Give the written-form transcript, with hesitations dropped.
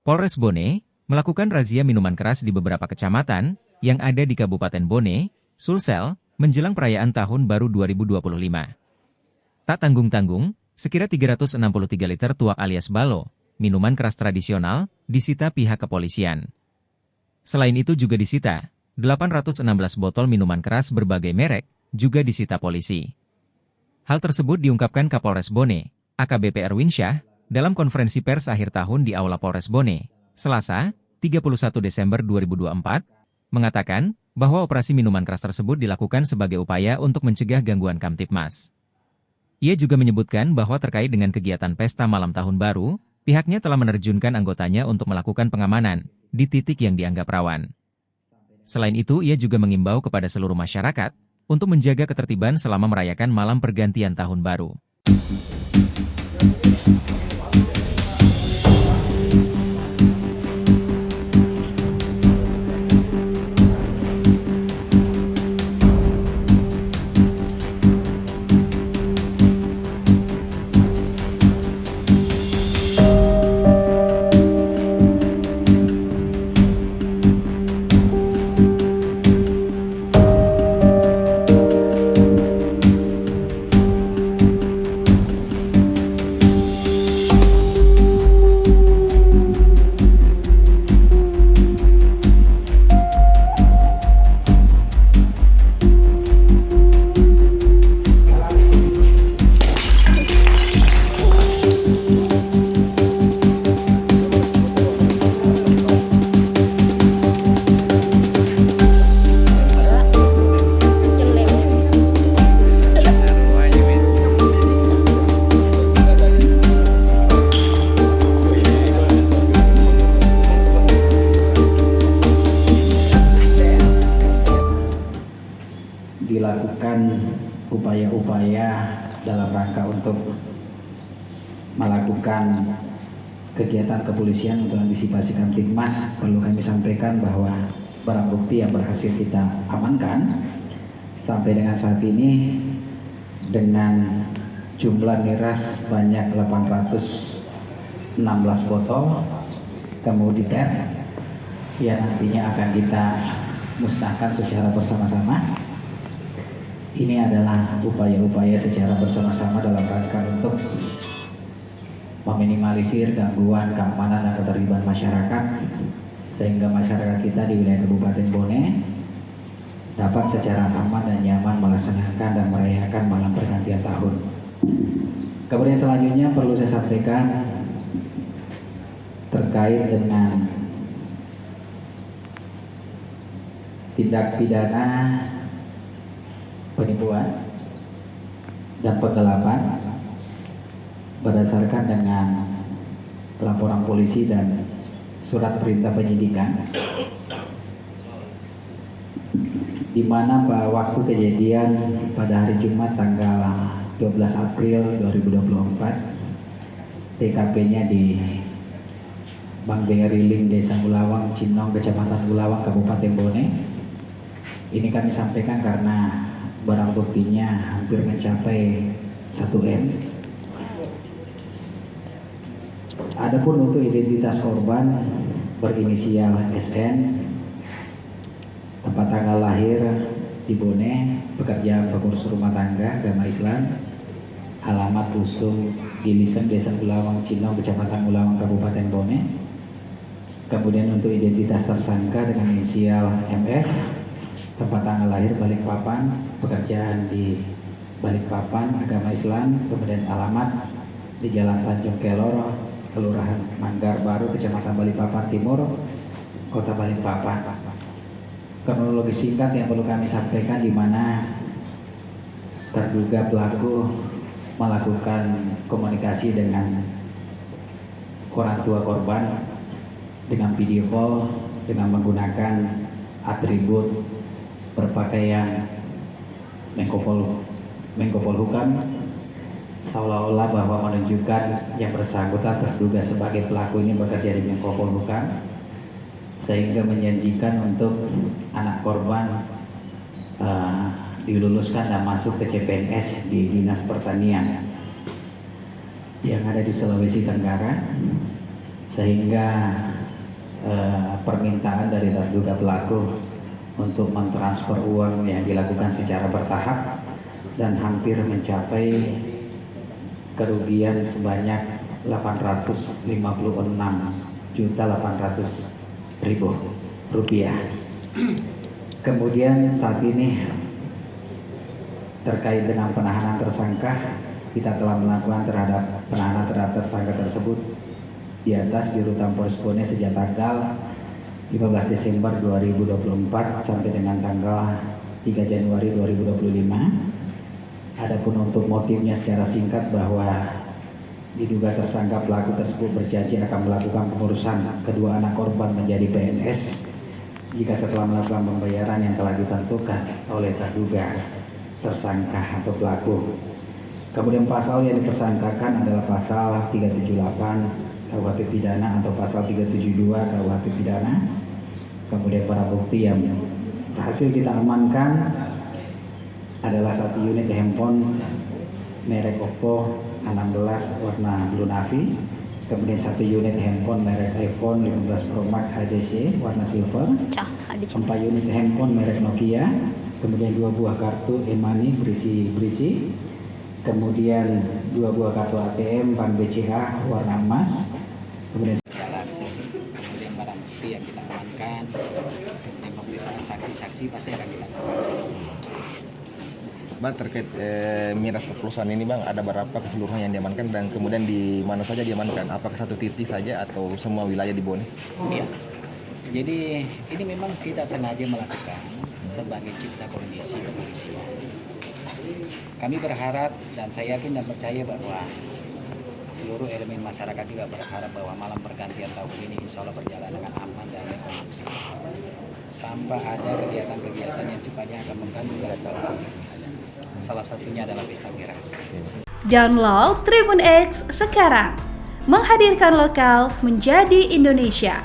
Polres Bone melakukan razia minuman keras di beberapa kecamatan yang ada di Kabupaten Bone, Sulsel, menjelang perayaan Tahun Baru 2025. Tak tanggung-tanggung, sekira 363 liter tuak alias balo, minuman keras tradisional, disita pihak kepolisian. Selain itu juga disita 816 botol minuman keras berbagai merek, juga disita polisi. Hal tersebut diungkapkan Kapolres Bone, AKBP Erwinsyah, dalam konferensi pers akhir tahun di Aula Polres Bone, Selasa, 31 Desember 2024, mengatakan bahwa operasi minuman keras tersebut dilakukan sebagai upaya untuk mencegah gangguan Kamtibmas. Ia juga menyebutkan bahwa terkait dengan kegiatan pesta malam tahun baru, pihaknya telah menerjunkan anggotanya untuk melakukan pengamanan di titik yang dianggap rawan. Selain itu, ia juga mengimbau kepada seluruh masyarakat untuk menjaga ketertiban selama merayakan malam pergantian tahun baru. Dilakukan upaya-upaya dalam rangka untuk melakukan kegiatan kepolisian untuk antisipasi Kamtibmas. Perlu kami sampaikan bahwa barang bukti yang berhasil kita amankan sampai dengan saat ini dengan jumlah miras banyak 816 botol, kemudian yang nantinya akan kita musnahkan secara bersama-sama. Ini adalah upaya-upaya secara bersama-sama dalam rangka untuk meminimalisir gangguan keamanan dan ketertiban masyarakat, sehingga masyarakat kita di wilayah Kabupaten Bone dapat secara aman dan nyaman melaksanakan dan merayakan malam pergantian tahun. Kemudian selanjutnya perlu saya sampaikan terkait dengan tindak pidana penipuan dan penggelapan berdasarkan dengan laporan polisi dan surat perintah penyidikan, di mana pada waktu kejadian pada hari Jumat tanggal 12 April 2024, TKP-nya di Bang Riling, Desa Gulawang, Cinong, Kecamatan Gulawang, Kabupaten Bone. Ini kami sampaikan karena barang buktinya hampir mencapai 1 M. Adapun untuk identitas korban berinisial SN, tempat tanggal lahir di Bone, pekerjaan pengurus rumah tangga, agama Islam, alamat Usung Gilisem, Desa Gulawang, Cinong, Kecamatan Gulawang, Kabupaten Bone. Kemudian untuk identitas tersangka dengan inisial MF, tempat tanggal lahir Balikpapan, pekerjaan di Balikpapan, agama Islam, kemudian alamat di Jalan Tanjung Kelor, Kelurahan Manggar Baru, Kecamatan Balikpapan Timur, Kota Balikpapan. Kronologi singkat yang perlu kami sampaikan, di mana terduga pelaku melakukan komunikasi dengan orang tua korban dengan video call dengan menggunakan atribut berpakaian Menko Polhukam, seolah-olah bahwa menunjukkan yang bersangkutan terduga sebagai pelaku ini bekerja di Menko Polhukam, sehingga menjanjikan untuk anak korban diluluskan dan masuk ke CPNS di Dinas Pertanian yang ada di Sulawesi Tenggara, sehingga permintaan dari terduga pelaku untuk mentransfer uang yang dilakukan secara bertahap dan hampir mencapai kerugian sebanyak 856.800.000 rupiah. Kemudian saat ini terkait dengan penahanan tersangka, kita telah melakukan penahanan terhadap tersangka tersebut di atas di Rutan Polres Bone sejak tanggal 15 Desember 2024 sampai dengan tanggal 3 Januari 2025. Adapun untuk motifnya secara singkat bahwa diduga tersangka pelaku tersebut berjanji akan melakukan pengurusan kedua anak korban menjadi PNS jika setelah melakukan pembayaran yang telah ditentukan oleh terduga tersangka atau pelaku. Kemudian pasal yang dipersangkakan adalah pasal 378 KUHP pidana atau pasal 372 KUHP pidana. Kemudian para bukti yang berhasil kita amankan adalah 1 unit handphone merek Oppo A16 warna blue navy, kemudian 1 unit handphone merek iPhone 15 Pro Max HTC warna silver, 4 unit handphone merek Nokia, kemudian 2 buah kartu e-money berisi, kemudian 2 buah kartu ATM bank BCA warna emas, kemudian barang bukti yang kita amankan, kemudian pemeriksaan saksi-saksi pasti akan kita Bang, terkait miras oplosan ini Bang, ada berapa keseluruhan yang diamankan dan kemudian di mana saja diamankan? Apakah satu titik saja atau semua wilayah di Bone? Iya. Jadi ini memang kita sengaja melakukan sebagai cipta kondisi kepolisian. Kami berharap dan saya yakin dan percaya bahwa seluruh elemen masyarakat juga berharap bahwa malam pergantian tahun ini insya Allah berjalan dengan aman dan kondusif, tanpa ada kegiatan-kegiatan yang sifatnya akan mengganggu tahun. Salah satunya adalah pesta miras. Download Tribun X sekarang, menghadirkan lokal menjadi Indonesia.